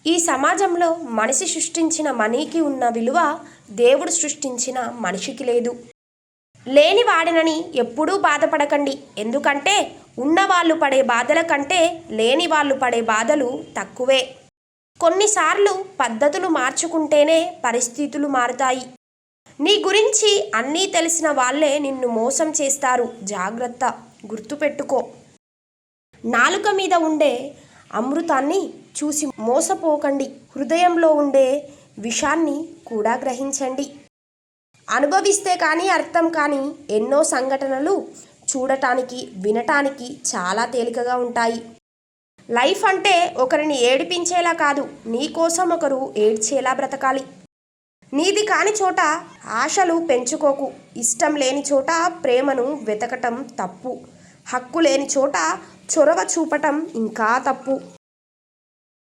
ఈ సమాజంలో మనిషి సృష్టించిన మనీకి ఉన్న విలువ దేవుడు సృష్టించిన మనిషికి లేదు. లేని వాడినని ఎప్పుడూ బాధపడకండి. ఎందుకంటే ఉన్నవాళ్ళు పడే బాధల కంటే లేని వాళ్ళు పడే బాధలు తక్కువే. కొన్నిసార్లు పద్ధతులు మార్చుకుంటేనే పరిస్థితులు మారుతాయి. నీ గురించి అన్నీ తెలిసిన వాళ్ళే నిన్ను మోసం చేస్తారు. జాగ్రత్త, గుర్తుపెట్టుకో. నాలుక మీద ఉండే అమృతాన్ని చూసి మోసపోకండి. హృదయంలో ఉండే విషాన్ని కూడా గ్రహించండి. అనుభవిస్తే కానీ అర్థం కానీ ఎన్నో సంఘటనలు చూడటానికి వినటానికి చాలా తేలికగా ఉంటాయి. లైఫ్ అంటే ఒకరిని ఏడిపించేలా కాదు, నీ కోసం ఒకరు ఏడ్చేలా బ్రతకాలి. నీది కాని చోట ఆశలు పెంచుకోకు. ఇష్టం లేని చోట ప్రేమను వెతకటం తప్పు. హక్కు లేని చోట చొరవ చూపటం ఇంకా తప్పు.